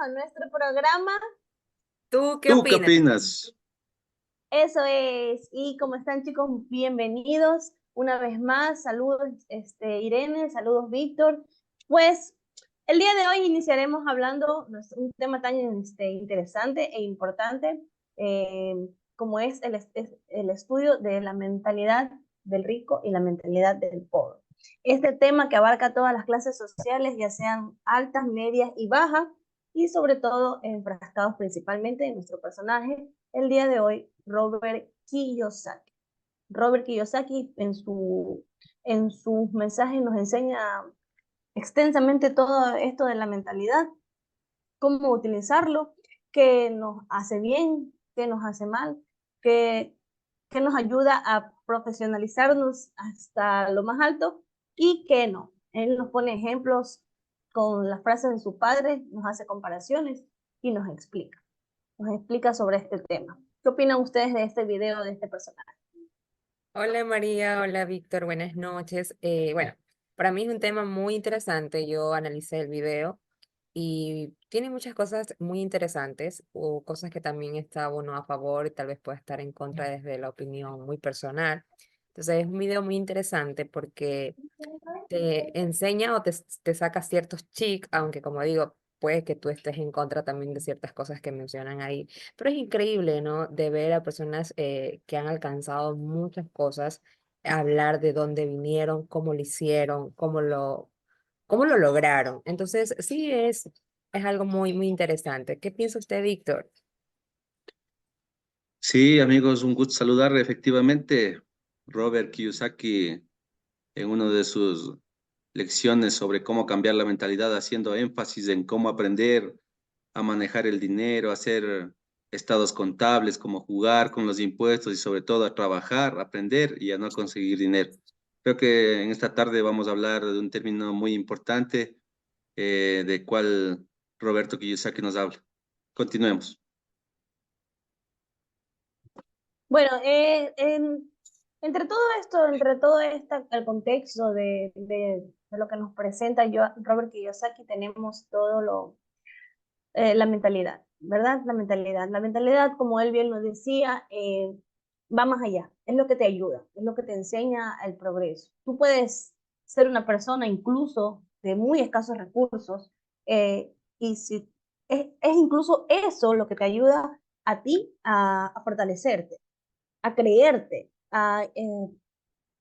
a nuestro programa. ¿Tú qué ¿Tú qué opinas? opinas? Eso es. Y como están, chicos, bienvenidos una vez más. Saludos, Irene, saludos, Víctor. Pues el día de hoy iniciaremos hablando un tema tan interesante e importante eh, como es el estudio de la mentalidad del rico y la mentalidad del pobre. Este tema que abarca todas las clases sociales, ya sean altas, medias y bajas, y sobre todo enfrascados principalmente en nuestro personaje, el día de hoy, Robert Kiyosaki. Robert Kiyosaki en sus mensajes nos enseña extensamente todo esto de la mentalidad, cómo utilizarlo, qué nos hace bien, qué nos hace mal, qué, qué nos ayuda a profesionalizarnos hasta lo más alto y qué no. Él nos pone ejemplos con las frases de su padre, nos hace comparaciones y nos explica sobre este tema. ¿Qué opinan ustedes de este video, de este personaje? Hola María, hola Víctor, buenas noches. Bueno, para mí es un tema muy interesante. Yo analicé el video y tiene muchas cosas muy interesantes o cosas que también está uno a favor y tal vez pueda estar en contra desde la opinión muy personal. Entonces es un video muy interesante porque te enseña o te saca ciertos chics, aunque como digo, puede que tú estés en contra también de ciertas cosas que mencionan ahí, pero es increíble, ¿no? De ver a personas que han alcanzado muchas cosas, hablar de dónde vinieron, cómo lo hicieron, cómo lo lograron. Entonces, sí es algo muy, muy interesante. ¿Qué piensa usted, Víctor? Sí, amigos, un gusto saludar. Efectivamente, Robert Kiyosaki, en una de sus lecciones sobre cómo cambiar la mentalidad, haciendo énfasis en cómo aprender a manejar el dinero, hacer estados contables, cómo jugar con los impuestos y sobre todo a trabajar, aprender y a no conseguir dinero. Creo que en esta tarde vamos a hablar de un término muy importante, de cual Roberto Kiyosaki nos habla. Continuemos. Bueno, entre todo esto, el contexto de lo que nos presenta Robert Kiyosaki, tenemos la mentalidad, ¿verdad? La mentalidad, como él bien nos decía, va más allá, es lo que te ayuda, es lo que te enseña el progreso. Tú puedes ser una persona incluso de muy escasos recursos, y si es incluso eso lo que te ayuda a ti a fortalecerte, a creerte, a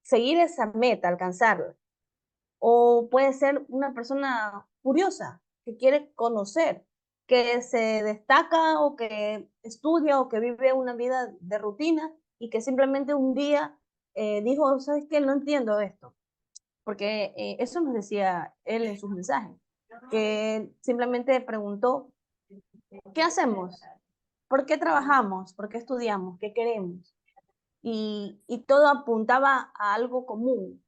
seguir esa meta, alcanzarla. O puede ser una persona curiosa que quiere conocer, que se destaca o que estudia o que vive una vida de rutina y que simplemente un día dijo, ¿sabes qué? No entiendo esto. Porque eso nos decía él en sus mensajes, que simplemente preguntó, ¿qué hacemos? ¿Por qué trabajamos? ¿Por qué estudiamos? ¿Qué queremos? Y todo apuntaba a algo común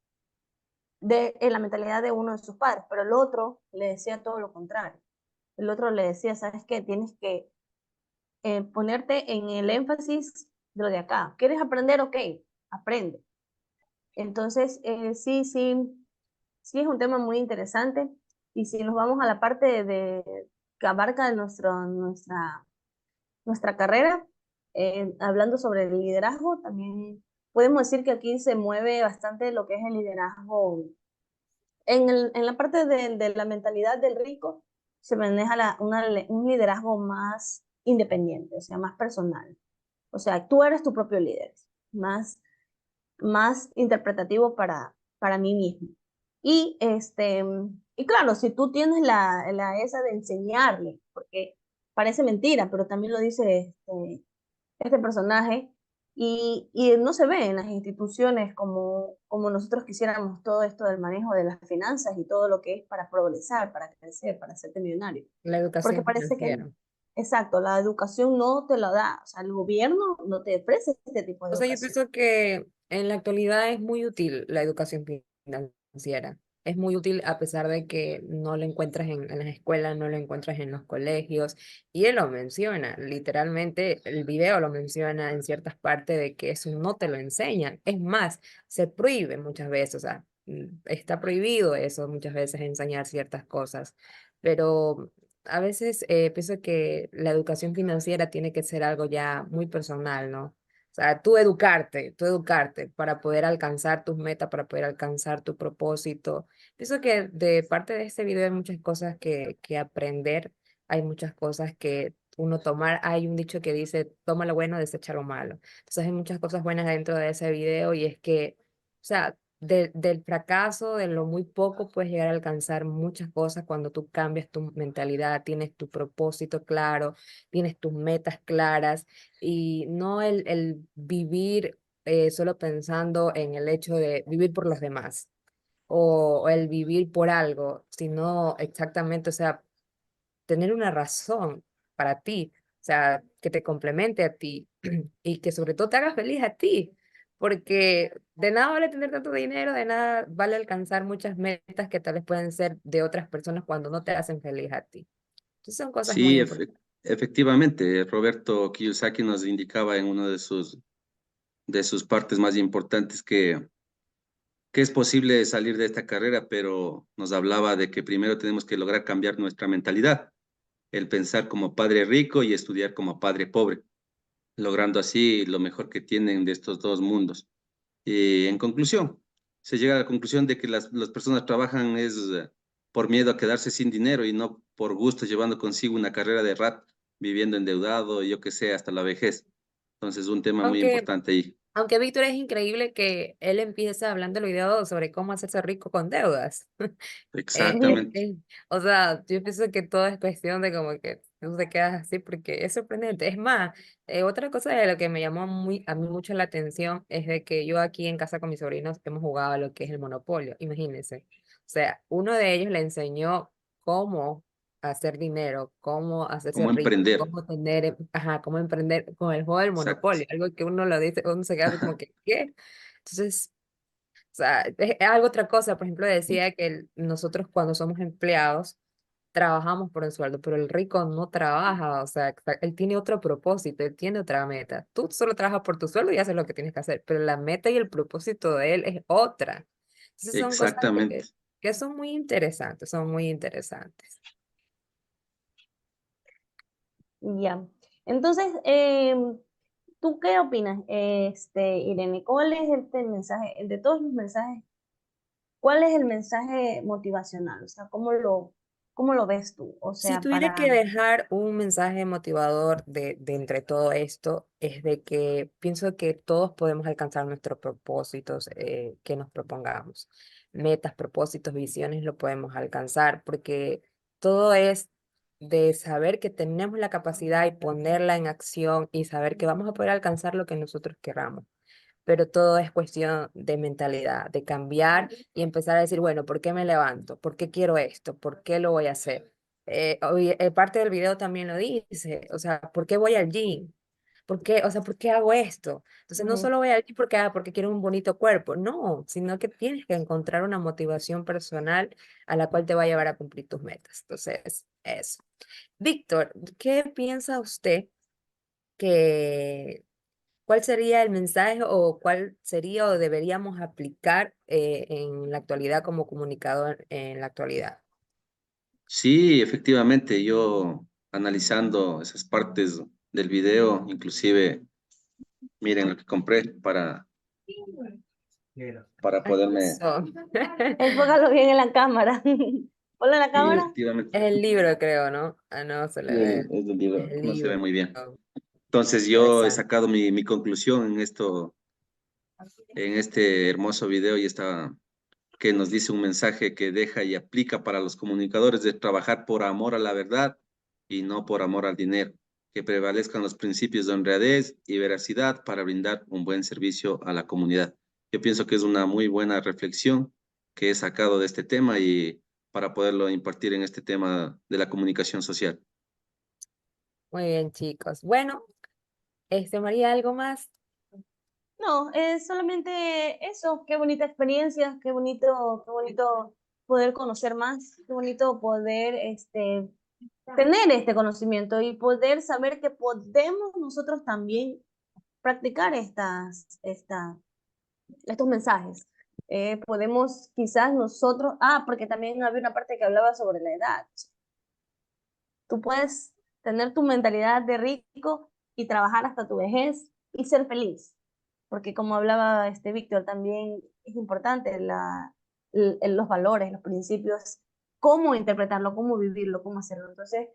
en la mentalidad de uno de sus padres, pero el otro le decía todo lo contrario. El otro le decía, ¿sabes qué? Tienes que ponerte en el énfasis de lo de acá. ¿Quieres aprender? Ok, aprende. Entonces, sí es un tema muy interesante. Y si nos vamos a la parte que abarca nuestra carrera, hablando sobre el liderazgo, también podemos decir que aquí se mueve bastante lo que es el liderazgo. En la parte de la mentalidad del rico se maneja un liderazgo más independiente, o sea, más personal. O sea, tú eres tu propio líder, más, más interpretativo para mí mismo. Y claro, si tú tienes esa de enseñarle, porque parece mentira, pero también lo dice este personaje, y no se ve en las instituciones como nosotros quisiéramos todo esto del manejo de las finanzas y todo lo que es para progresar, para crecer, para hacerte millonario. La Porque educación parece que, financiera. exacto, la educación no te lo da, o sea, el gobierno no te ofrece este tipo de O sea, yo educación. pienso que en la actualidad es muy útil la educación financiera. Es muy útil a pesar de que no lo encuentras en las escuelas, no lo encuentras en los colegios. Y él lo menciona, literalmente el video lo menciona en ciertas partes de que eso no te lo enseñan. Es más, se prohíbe muchas veces, o sea, está prohibido eso muchas veces enseñar ciertas cosas. Pero a veces pienso que la educación financiera tiene que ser algo ya muy personal, ¿no? O sea, tú educarte para poder alcanzar tus metas, para poder alcanzar tu propósito. Pienso que de parte de este video hay muchas cosas que aprender, hay muchas cosas que uno tomar. Hay un dicho que dice, toma lo bueno, desecha lo malo. Entonces hay muchas cosas buenas dentro de ese video y es que, o sea, del fracaso, de lo muy poco, puedes llegar a alcanzar muchas cosas cuando tú cambias tu mentalidad, tienes tu propósito claro, tienes tus metas claras y no el vivir solo pensando en el hecho de vivir por los demás o el vivir por algo, sino exactamente, o sea, tener una razón para ti, o sea, que te complemente a ti y que sobre todo te haga feliz a ti, porque de nada vale tener tanto dinero, de nada vale alcanzar muchas metas que tal vez pueden ser de otras personas cuando no te hacen feliz a ti. Entonces son cosas muy Sí, importantes. efectivamente, Roberto Kiyosaki nos indicaba en una de sus partes más importantes que es posible salir de esta carrera, pero nos hablaba de que primero tenemos que lograr cambiar nuestra mentalidad, el pensar como padre rico y estudiar como padre pobre, logrando así lo mejor que tienen de estos dos mundos. Y en conclusión, se llega a la conclusión de que las personas trabajan es por miedo a quedarse sin dinero y no por gusto llevando consigo una carrera de rat, viviendo endeudado, yo que sé, hasta la vejez. Entonces, un tema muy Aunque importante ahí. Aunque Víctor es increíble que él empieza hablando el video sobre cómo hacerse rico con deudas. Exactamente. O sea, yo pienso que todo es cuestión de como que tú te quedas así porque es sorprendente. Es más, otra cosa de lo que me llamó a mí mucho la atención es de que yo aquí en casa con mis sobrinos hemos jugado a lo que es el Monopolio, imagínense. O sea, uno de ellos le enseñó cómo hacer dinero, cómo hacerse Como rico, emprender. cómo tener, ajá, cómo emprender con el juego del Exacto. Monopolio, algo que uno lo dice, uno se queda así como que, ¿qué? Entonces, o sea, es algo otra cosa. Por ejemplo, decía que nosotros cuando somos empleados trabajamos por un sueldo, pero el rico no trabaja, o sea, él tiene otro propósito, él tiene otra meta. Tú solo trabajas por tu sueldo y haces lo que tienes que hacer, pero la meta y el propósito de él es otra. Entonces son cosas Exactamente. que son muy interesantes, son muy interesantes. Ya. Entonces, ¿tú qué opinas, Irene? ¿Cuál es este mensaje, el de todos los mensajes, cuál es el mensaje motivacional? O sea, cómo lo ves tú? O Si sea, tuviera que dejar un mensaje motivador de entre todo esto, es de que pienso que todos podemos alcanzar nuestros propósitos que nos propongamos. Metas, propósitos, visiones, lo podemos alcanzar porque todo es de saber que tenemos la capacidad y ponerla en acción y saber que vamos a poder alcanzar lo que nosotros queramos, pero todo es cuestión de mentalidad, de cambiar y empezar a decir, bueno, ¿por qué me levanto? ¿Por qué quiero esto? ¿Por qué lo voy a hacer? Parte del video también lo dice, o sea, ¿por qué voy al gym? ¿Por qué? O sea, ¿por qué hago esto? Entonces, no Ujú. solo voy al gym porque, porque quiero un bonito cuerpo, no, sino que tienes que encontrar una motivación personal a la cual te va a llevar a cumplir tus metas. Entonces, eso. Víctor, ¿qué piensa usted que ¿cuál sería el mensaje o cuál sería o deberíamos aplicar en la actualidad como comunicador en la actualidad? Sí, efectivamente, yo analizando esas partes del video, inclusive, miren lo que compré para Ay, poderme. eso. Enfócalo bien en la cámara. Ponle en la Sí, cámara. efectivamente. Es el libro, creo, ¿no? Ah, no, se le Sí, ve. es del Es libro, el no se ve libro. muy bien. Entonces yo he Interesante. sacado mi conclusión en esto, en este hermoso video y está que nos dice un mensaje que deja y aplica para los comunicadores de trabajar por amor a la verdad y no por amor al dinero, que prevalezcan los principios de honradez y veracidad para brindar un buen servicio a la comunidad. Yo pienso que es una muy buena reflexión que he sacado de este tema y para poderlo impartir en este tema de la comunicación social. Muy bien, chicos. Bueno, María, ¿algo más? No, es solamente eso. Qué bonita experiencia, qué bonito poder conocer más, qué bonito poder tener este conocimiento y poder saber que podemos nosotros también practicar estos mensajes. Podemos quizás nosotros, porque también había una parte que hablaba sobre la edad. Tú puedes tener tu mentalidad de rico y trabajar hasta tu vejez y ser feliz. Porque como hablaba Víctor, también es importante los valores, los principios, cómo interpretarlo, cómo vivirlo, cómo hacerlo. Entonces,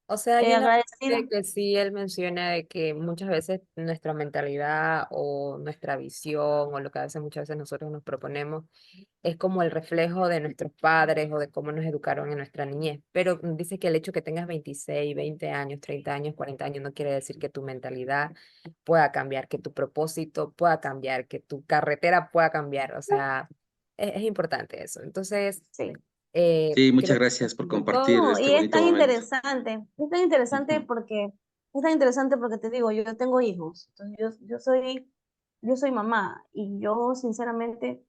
O sea, hay una agradecida. parte que sí él menciona de que muchas veces nuestra mentalidad o nuestra visión o lo que muchas veces nosotros nos proponemos es como el reflejo de nuestros padres o de cómo nos educaron en nuestra niñez. Pero dice que el hecho que tengas 26, 20 años, 30 años, 40 años no quiere decir que tu mentalidad pueda cambiar, que tu propósito pueda cambiar, que tu carretera pueda cambiar. O sea, es importante eso. Entonces, Sí. Sí, muchas creo que gracias ha por sido compartir No, este y bonito momento. es tan interesante Ujú. porque, te digo, yo tengo hijos, entonces yo soy mamá y yo sinceramente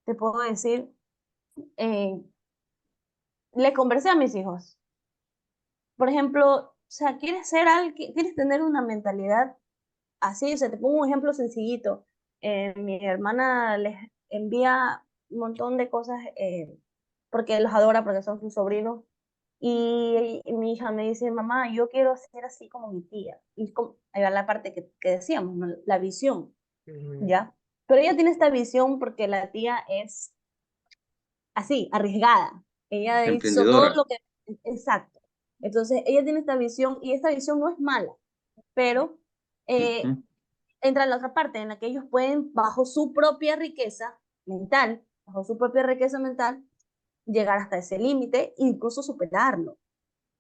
te puedo decir, eh, le conversé a mis hijos. Por ejemplo, o sea, quieres tener una mentalidad así, o sea, te pongo un ejemplo sencillito. Mi hermana les envía un montón de cosas porque los adora, porque son sus sobrinos. Y mi hija me dice, mamá, yo quiero ser así como mi tía. Y ahí va la parte que decíamos, ¿no? La visión, Ujú. ¿ya? Pero ella tiene esta visión porque la tía es así, arriesgada. Ella hizo todo Emprendedora. lo que... Exacto. Entonces, ella tiene esta visión y esta visión no es mala, pero eh, Ujú. entra en la otra parte en la que ellos pueden, bajo su propia riqueza mental, llegar hasta ese límite, incluso superarlo.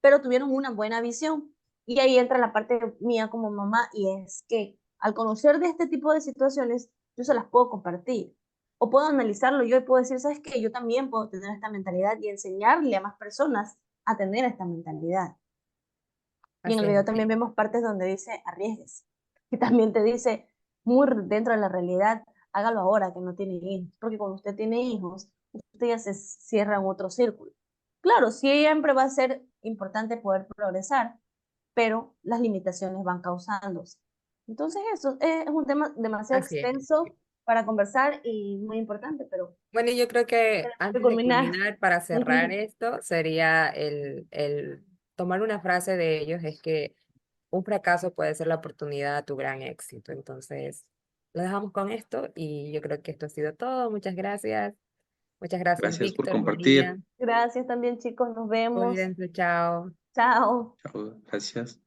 Pero tuvieron una buena visión. Y ahí entra la parte mía como mamá, y es que al conocer de este tipo de situaciones, yo se las puedo compartir. O puedo analizarlo yo y puedo decir, ¿sabes qué? Yo también puedo tener esta mentalidad y enseñarle a más personas a tener esta mentalidad. Y en el Así video es. también vemos partes donde dice, arriesgues. Y también te dice, muy dentro de la realidad, hágalo ahora que no tiene hijos. Porque cuando usted tiene hijos, usted ya se cierra en otro círculo. Claro, siempre va a ser importante poder progresar, pero las limitaciones van causándose. Entonces eso es un tema demasiado Así es. extenso para conversar y muy importante, pero Bueno, yo creo que tenemos que antes de culminar. culminar, para cerrar esto, sería el tomar una frase de ellos, es que un fracaso puede ser la oportunidad a tu gran éxito. Entonces, lo dejamos con esto y yo creo que esto ha sido todo. Muchas gracias. Muchas gracias, Gracias por Víctor, María. compartir. Gracias también, chicos. Nos vemos. Cuídense, chao. Chao. Chao, gracias.